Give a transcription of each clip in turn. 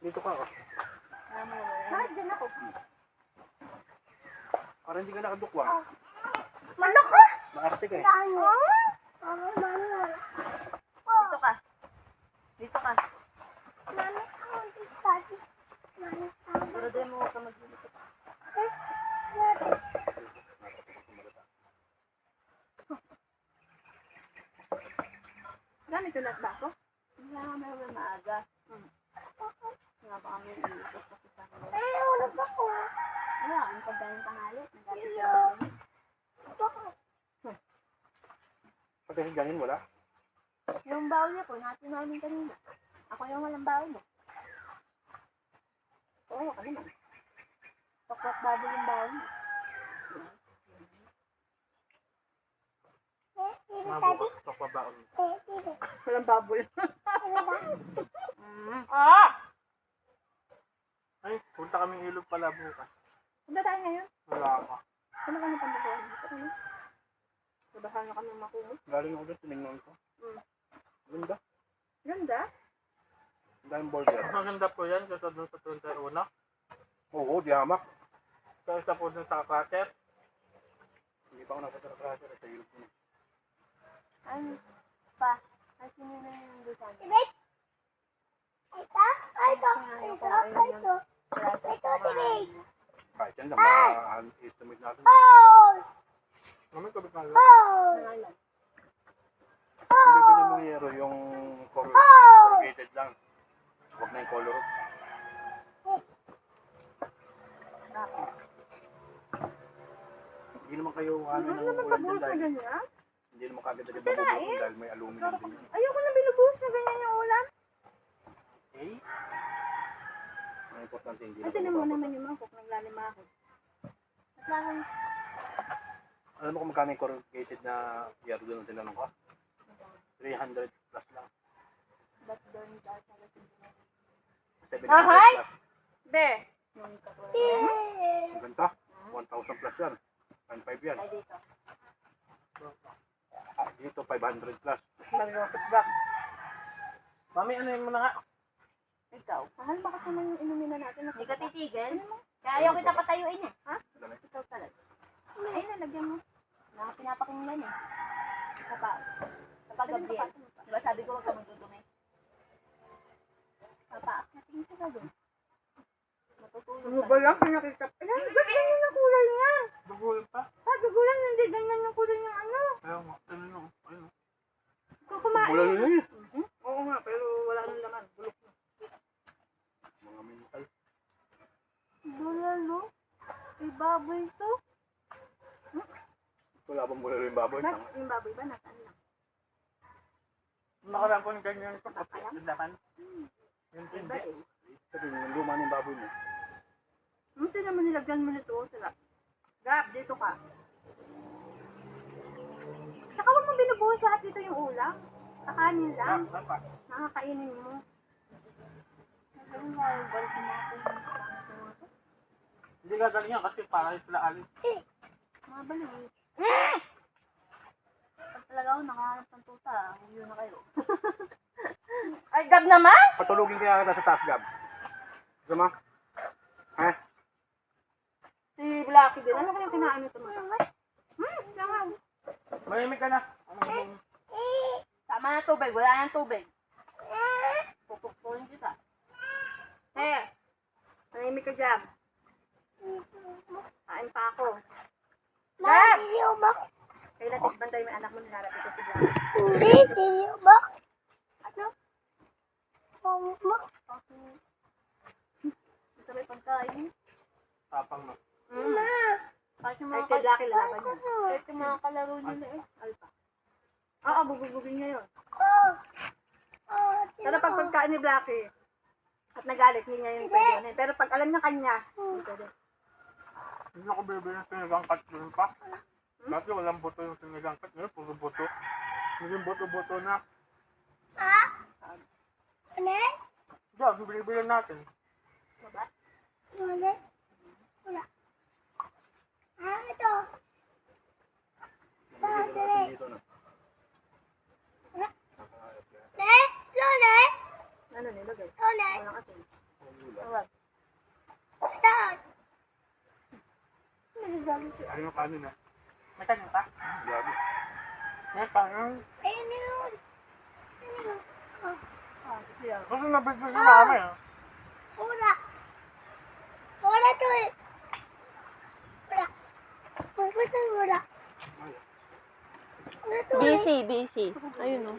Dito ka ako. Bakit din ako? Parang hindi ka nakadukwang. Manok ka? Maarte ka eh. Dito ka. Dito ka. Pero din mo ka maglilito. Gamit ko lahat ba ako? Hindi na may maaga. Nga ba kami iisip kasi sa akin. Wala, ang pagdaling tanghali. Nagapit siya ako. Pagkasi ganin wala? Yung baon niya po, natin namin kanina. Ako yung walang baon mo. Oo, ako naman. Tokwat baboy yung baon mo. Mabukas. Tokwa baon. Walang baboy. Ay, punta kaming ilog pala bukas. Punta tayo ngayon. Wala ako. Ano ka na pamagawa? Dito ka na. Nabahan na kami makumot. Galing ako doon, tinignan ko. Ganda. Ganda? Ang daming burger. Maganda po yan kasi doon sa 21. Oo, di hamak. Sa isa po doon sa Kater. Hindi pa ako nakasarakrasa sa ilog ko. Ano? Pa? Ay, sino na yung gusan? Kahit yan, ma-estimate natin. Mami, kabit na lang. Nangalan. Yung bibili mo yero, yung corrugated lang. Huwag na yung color. Hindi naman kayo ano ng ulan dyan dahil Ganyan? hindi naman kagad agad mabubuo dahil may aluminum din yun. Ayoko na binubuhos na ganyan yung ulam. Okay? Ang importante hindi Ito na naman bumababa. naman yung mangkok, naglalima ako. At lang, Alam mo kung magkano yung corrugated na yero doon ang tinanong ko? 300 plus lang. ba't doon dahil sa lasing? 700 Ahay! plus. Be! Yung katulad. Ang ganda. 1,000 plus yan. 1,500 yan. Ay, dito. Dito 500 plus. Mag-rocket back. Mami, ano yun mo na nga? Ikaw. Mahal ba kasi naman yung inumin na natin? Hindi ka titigil? Kaya ayaw kita patayuin eh. Ha? Ikaw salad. Ay, nalagyan mo. Pinapakinggan eh. Kapag Gabriel. Diba sabi ko huwag ka magdudumi? Papaak natin sa gagawin. Matutulog Ano ba lang? Pinakita. Ayan, ganyan yung kulay niya. Bagul pa. Gugulan, hindi ganyan yung kulay ng ano. Ayaw mo. Ano no? Ayun. Kung kumain. Wala na yun. Oo nga, pero wala nang laman. Bulok na. Mga mental. Bulalo? May baboy to? Wala bang bulalo yung baboy? Yung baboy ba? Nasaan lang? Nakaraan ko ng ganyan ito. Tindakan. Yung Iba tindi. eh. Sabi mo, yung luma ng baboy mo. Hindi naman nilagyan mo nito. Sila. Gab, dito ka. Saka huwag mo binubuhos lahat dito yung ulam. Kakanin lang. Apa? Nakakainin mo. Ayun nga, balik mo ako yung tomato. Hindi gagaling yan kasi para sila alis. Mga balik. Pag talaga ako nakahanap ng tuta, huwag na kayo. Ay, Gab naman! Patulogin kaya kita sa taas, Gab. Gusto mo? Ha? Si Blacky din. Ano kayong kinain nito mga? Naman. Malimig ka na. Ano yung... Tama na tubig. Wala nang tubig. Pupukpukin kita. Manahimik ka dyan. Kain pa ako. Gab! Kailan tigbantay may anak mo niharap ito si Blacky. Ano? Gusto may pagkain? Tapang na. Kahit yung mga Blacky lalaban niya. Kahit yung mga kalaro niya na eh. Alpa. Oo, bubugugin niya yun. Pero pag pagkain ni Blacky, at nagalit, hindi niya yung pwede yun. Pero pag alam niya kanya, hindi pwede. Hindi ako bibili ng sinigang cut doon pa. Dati walang buto yung sinigang cut. Ngayon, puro buto. Naging buto-buto na. Diyan, bibili natin. Diba? Dito na. Ano nilagay? Walang asin. Ano yung kanin ah? May kanin pa? Grabe. May kanin. Ayun yun. Kasi nabigyan si mama eh. Wala. Wala to eh. Wala. Wala to wala. Wala to eh. Busy, busy. Ayun o.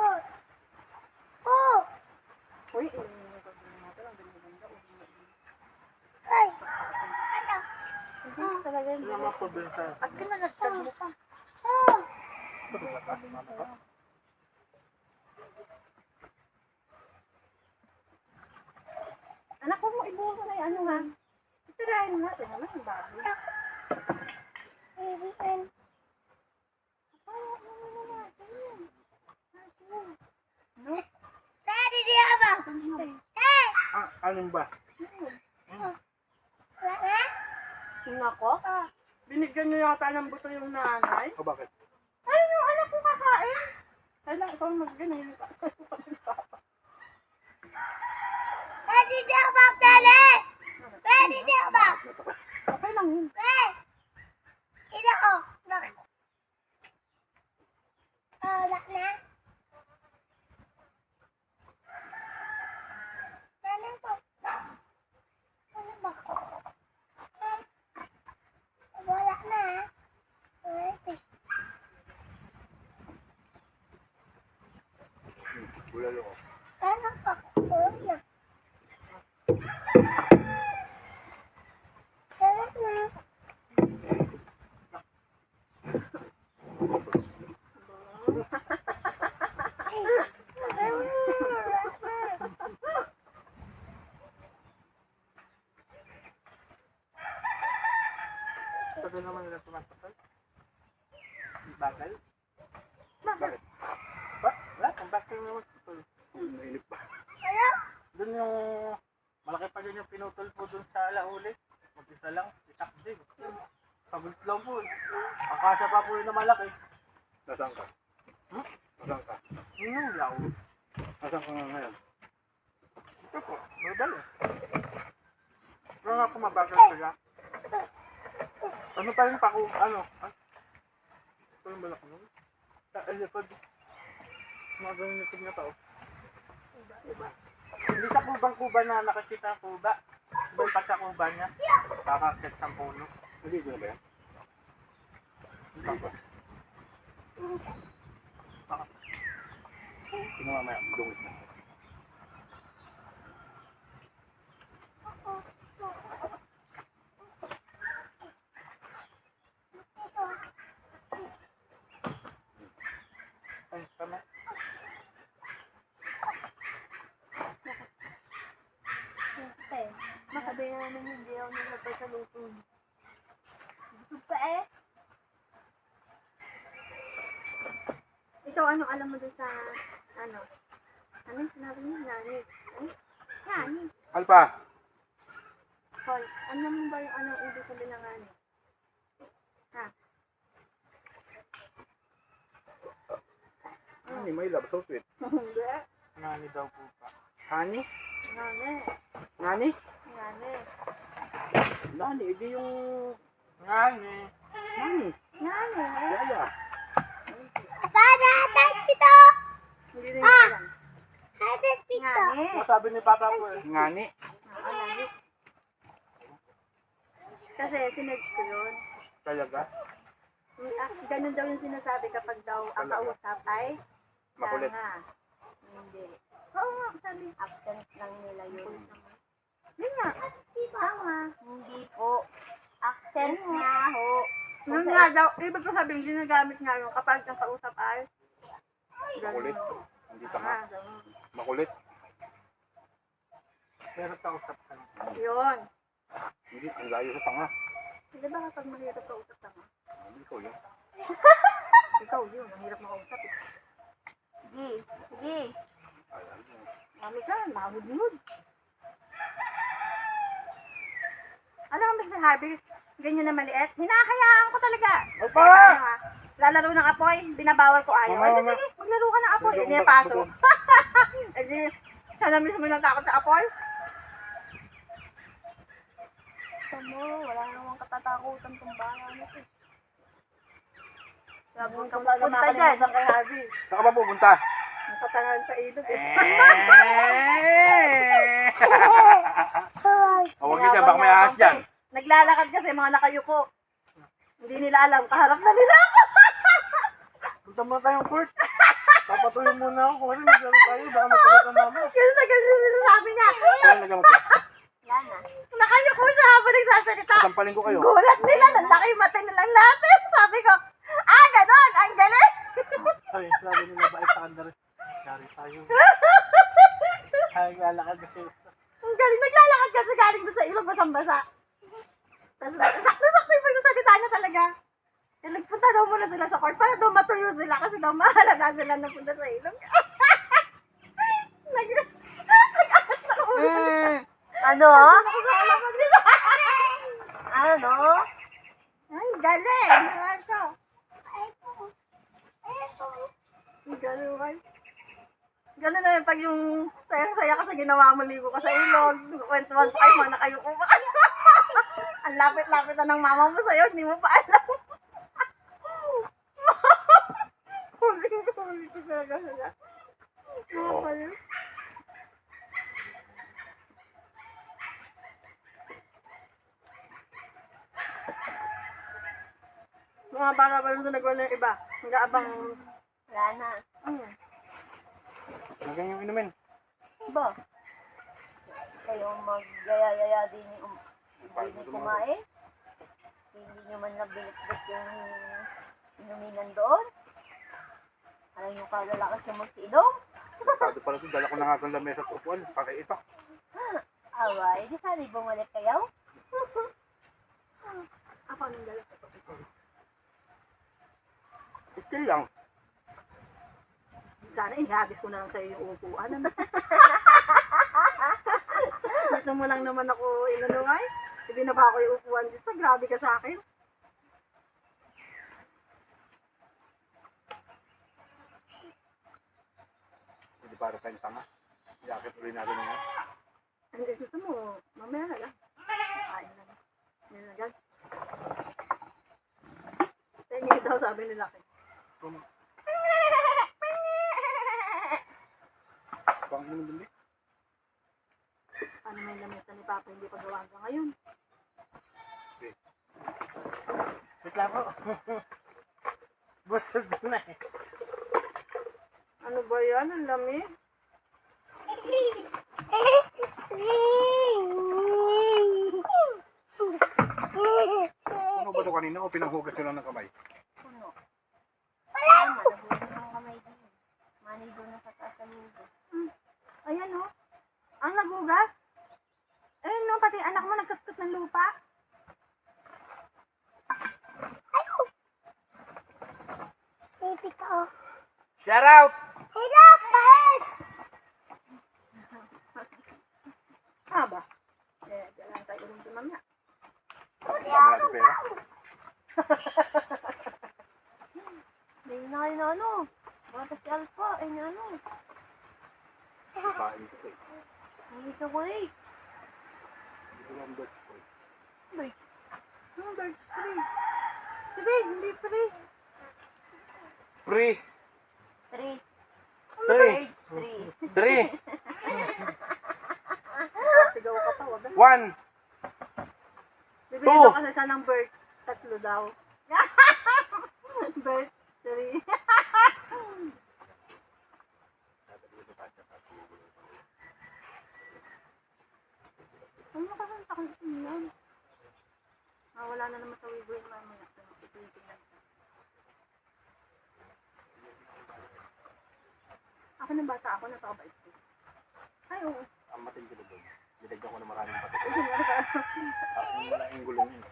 Oh. Oh. Uy, Ay. Ano? Talaga hindi naman probinsya. At pinanagtag mo pa. Oh. Anak, huwag mo ibuhos na yung ano ha. Itirahin mo natin. Ano yung baboy? Baby friend. No? Daddy, di ba? Eh. Alin ba? Wala na? Nako? Binigyan niyo yata ng buto yung nanay. O bakit? Ay, yung anak ko kakain. Kailangan ikaw mag-ganyan ka. Daddy, di ba? Daddy. Daddy, di ba? Okay lang yun. Eh. Ina ko. Bakit? Wala na? Ano po? Ano ba? Wala na. Bulalo ko. Ano pa? Wala. Wala na. Sabi naman nila tumasakal. Bagal? Bakit? Ba? Wala, kung bakit naman tumasakal. Mainit pa. Ano? Doon yung malaki pa din yung pinutol po doon sa alauli. Mag-isa lang, itak din. Sagot lang po eh. Ang kasya pa po yun na malaki. Nasaan ka? Hmm? Nasaan ka? Yun yung law. Nasaan ka nga ngayon? Ito po, normal eh. Pero nga po mabagal sila. Ano pa rin pa kung ano? Ito yung balak nun? Sa likod. Mga ganun likod na tao. Hindi sa kubang-kuba na nakikita ang kuba. Iba yung pagkakuba niya. Kakakit sa puno. Hindi ko na ba yan? Hindi ba? Sino mamaya? Dungis na. Ay, tama. Makabi na naman hindi ako nalapag sa luto. Busog ka eh. Ikaw, ano alam mo dun sa, ano yung sinabi niya? Nani? Ay? Nani? Alpa! Hoy, ano mo ba yung anong ibig sabihin ng nani? Ha? Honey, may love, so sweet. Hindi. Nani daw po pa. Honey? Nani. Nani? Nani. Nani, edi yung... Nani. Nani? Nani. Yaya. Papa, datang dito. Hindi rin ko alam. Datang dito. Nani. Masabi ni Papa po eh. Ngani? Oo, nani. Kasi sinedge ko yun. Talaga? Ganun daw yung sinasabi kapag daw ang kausap ay Makulit. tanga. Hindi. Oo nga, sabi. Accent lang nila yun. Yun nga. Tanga. Hindi po. Accent nga ho. Yun nga daw, ibig ko sabihin, ginagamit nga yun kapag ang kausap ay Makulit. Hindi tama. ganun. Makulit. Pero kausap ka na. Yun. Hindi, ang layo sa tanga. Di ba kapag mahirap kausap tanga? Hindi ko yun. Ikaw yun, ang hirap makausap eh. Sige, sige. Alam mo. Mami ka, mahud-hud. Alam mo, Mr. Harvey, ganyan na maliit, hinahayaan ko talaga. Opa! Ano ha? Lalaro ng apoy, binabawal ko ayaw. Ay, Mama, sige, maglaro ka ng apoy. Medyo Hindi na umbak- paso. Ay, di, sana mismo nang takot sa apoy. mo, wala namang katatakutan tong bayan na to. Sabi ka Kung talaga pupunta dyan. makalimutan kay Harvey. Saan ka ba pupunta? Ang katangahan sa ilog eh. Huwag niyo dyan, baka may ahas dyan. Naglalakad kasi mga nakayuko. Hindi nila alam, kaharap na nila ako. Punta muna tayong court. Papatuloy muna ako. Kasi maglaro tayo. Baka magkalat ang mama. Kasi na ganun sinasabi niya. Saan lagyan mo to? Yan na. Nakayuko siya habang nagsasalita. Sampalin ko kayo. Gulat nila, lalaki yung mata nilang lahat. Sabi ko, ganon, ang galing. Ay, sabi nila ba ipakanda rin. Yari tayo. Ay, lalakad kasi. Ang galing, naglalakad kasi galing doon sa ilog basang-basa. Tapos sakto-sakto yung pagsasalita niya talaga. Yung nagpunta daw muna sila sa court para daw matuyo sila kasi daw mahalata sila na punta sa ilog. Nag-aas na ulo. Ano? Nakasalaman nila. Ano? Ay, galing. Marco. Ang galing, ay. Ganun na yun pag yung sayang-saya kasi ginawa mo ligo ka sa ilog. Kwentuhan pa kayo, mga nakayuko pa kayo. Ang lapit-lapit na ng mama mo sa'yo, hindi mo pa alam. Huling-huli ko talaga sila. Mga pala. Mga bata pa rin sa nagwala ng iba. Nag-aabang. Wala na. Lagyan yung inumin. Ba? Kayo mag-yaya din yung hindi kumain? Hindi nyo man nabilit-bit yung inuminan doon? Alam nyo kagalakas yung magsiinom? Pasado pala ito. Dala ko na nga itong lamesa at upuan. Pakiita. Away, di sana bumalik kayo? Ako nang galit. Still lang. Sana ihabis ko na lang sa'yo yung upuan. Ano? Gusto mo lang naman ako inunungay? Ibinaba ko yung upuan dito. Grabe ka sa akin. Hindi para tayong tanga. Yakit ulit natin ngayon. Hindi, gusto mo, mamaya na lang. Kain na lang. Yan na agad. Tingin daw sabi ni Laki. Pang inumin din. Ano may lamesa ni Papa hindi pa gawa hanggang ngayon? Wait lang po. Busog na eh. Ano ba yan? Ang lamig? Ano ba ito kanina o pinanghugas nyo lang ng kamay? Puno. Tama, nabuhin ng kamay din. Manay doon na sa taas ng lugo. Ayan o. Ang nagugas. Ayun no, pati anak mo nagkaskot ng lupa. Baby ka o. Shout out! Hello, Pet! Ah ba? Kailangan tayo ulit sa mamaya. Dami natin pera. Hindi na kayo na ano. Bata si Alpha, ay na ano. Kain ko eh. Hindi ka ko eh. Hindi ko lang birds ko eh. Ay, Ano ba? Free. Free, hindi free. Free! 3. 3! 3. 3! Sigaw ka pa, wag. 1! Bibili Two. daw kasi siya ng birds. 3 daw. Birds, 3. Ano kasi sa akin yan? Wala na naman sa wigo yung mamaya. Ito lang. Ako ng bata ako, napakabait ko. Ay, oo. Ang matindi ko doon. Nilagyan ko na maraming pati. Kasi meron ka. Yung wala yung gulong yun.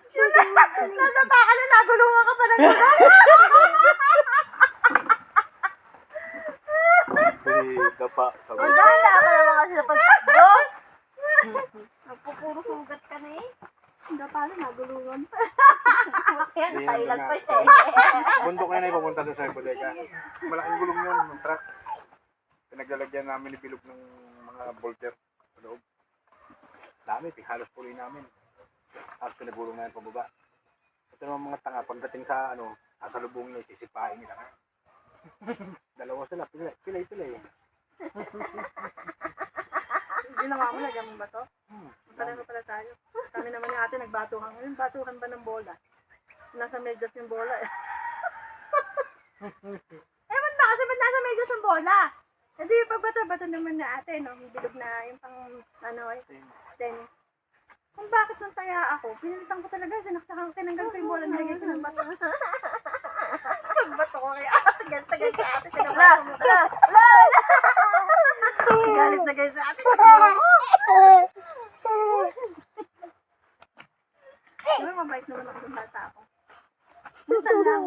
Nadapa ka na, nagulungan ka pa ng gulong. Dapa. Magdala ka naman kasi sa pagtakbo. Nagpupuro sugat ka na eh. Nadapa na, nagulungan pa. Yan, Hindi, tailag na- pa siya eh. Bundok na yun ay pupunta doon sa bodega. Malaking gulong yun, ng truck. Pinaglalagyan namin ni Bilog ng mga bolter sa loob. Dami, halos puloy namin. Tapos pinagulong na yan pababa. Ito naman mga tanga, pagdating sa ano, nasa lubong nila, sisipain nila. Dalawa sila, pilay. Ginawa mo, lagyan mo ba to? Hmm. Pareho pala tayo. Kami naman ni ate nagbatuhan. Ngayon, batuhan ba ng bola? Nasa medyas yung bola eh. Ewan ba kasi ba't nasa medyas yung bola? Hindi, pagbato-bato naman na ate, no? Bilog na yung pang, ano eh, tennis. Kung bakit nung taya ako, pinilitan ko talaga, sinaksakan ko, tinanggal ko yung bola, nilagay ko ng bato. Bato ko kaya, tagal sa ate, tinabato mo. Galit na guys sa ate. Diba mabait naman ako ng bata ako. Minsan lang.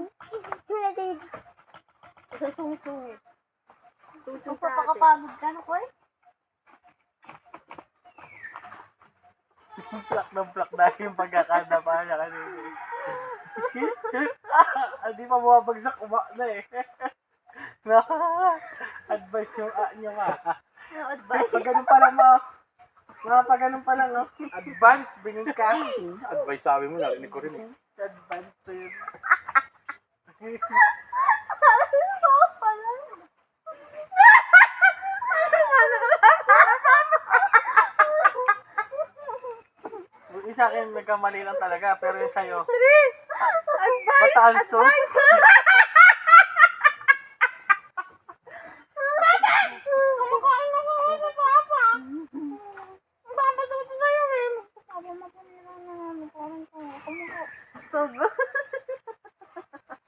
Sa sungsungit. Susong sa ate. Magpapakapagod ka na, Koy? Plak ng plak dahil yung pagkakadapa niya kanina. Hindi pa bumabagsak, na eh. Advice yung nyo nga. Ano advice? Pag ganun pa lang pag ganun pa lang, no? Advance, bingin ka. Advice sabi mo, narinig ko rin eh. Advance to yun. Yung isa akin nagkamali lang talaga, pero yung sa'yo, bataan suit. Kumakain ako ng papa. Papa, tuto sa'yo eh. Papa, mapunira na namin.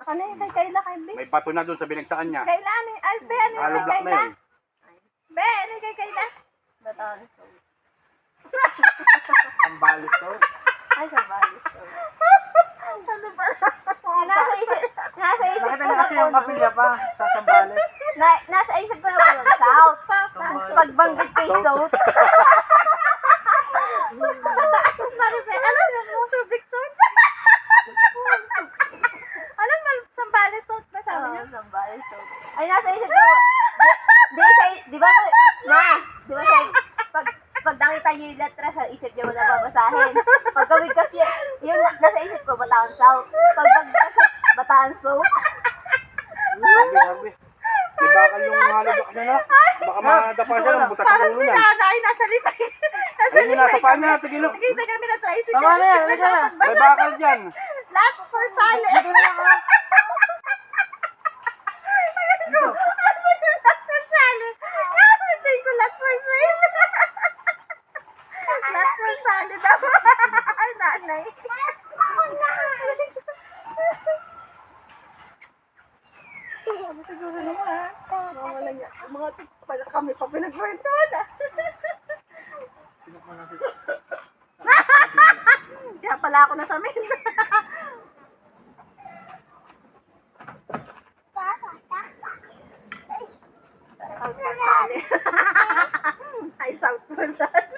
Ano yung kay Kayla kay B? May bato na doon sa binagsaan niya. Kayla, ano yung Albe, ano yung Halo kay black na Kayla? yun. Be, ano yung kay Kayla? Bataan. Ang balis to. Ay, sa balis. Ano ba? Nasa isip Nakita ko niya na kasi po. yung kapilya pa sa Sambales. Nasa isip ko na po nun, South. Pagbanggit kay South. Maribel, alam mo, Subic Suit? Alam mo, Sambales Suit ba sabi niya? Oo, Sambales, South. Ay, nasa isip ko, di ba sa, pag nakita niyo yung letra sa isip niyo wala babasahin. Pagkawig kasi, yung nasa isip ko, Bataan South. Pagbanggit kasi, Bataan South. Sabi. Di bakal yung halo black niya na. Baka madapa siya ng butas ng Parang ulo si niya. Nana ay nasa limay. Ayun yung nasa paa niya, tigilok. Nakita kami na tricycle. Tama na yan, halika na. May bakal dyan. Last for sale. Dito na lang, ha? Last for sale. Sabi ko last for sale. Last for sale daw. Ay, nanay. Siguro naman. Wala niya. Mga pala kami pa pinagkwentuhan. Kaya pala ako nasamin. South Parsali. Ay, South Parsali.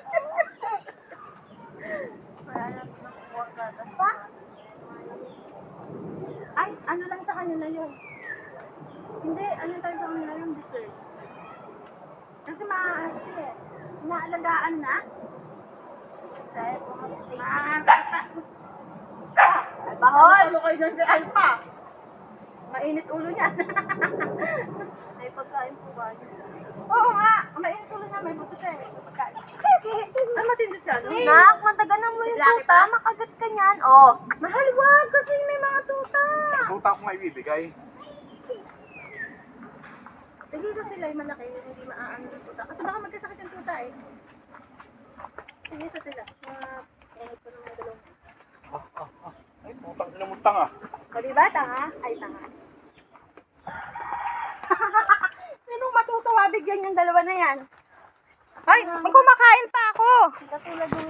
Wala na nakukuha ka. Ay, ano lang sa kanila yun? Hindi, ano tayo sa kanila yung dessert. Kasi maalagaan na. Bahon! Ano kayo dyan si Alpha? Mainit ulo niya. May pagkain po ba? Oo nga, mainit ulo niya, may buto siya eh. Pagkain. Ano matindi siya, no? Nak, matagal mo yung tuta. Makagat ka niyan. Oh. Mahal, wag, kasi may mga tuta. Tuta ko nga ibibigay. Hindi ko sila yung malaki, hindi maaano ng tuta. Kasi baka magkasakit yung tuta eh. Sige sa sila. Mga ko ng mga dalawang. Ay, putang ina mo tanga. O diba, tanga? Ay, tanga. Sinong matutuwa bigyan yung dalawa na yan? Ay, kumakain pa ako. Katulad ng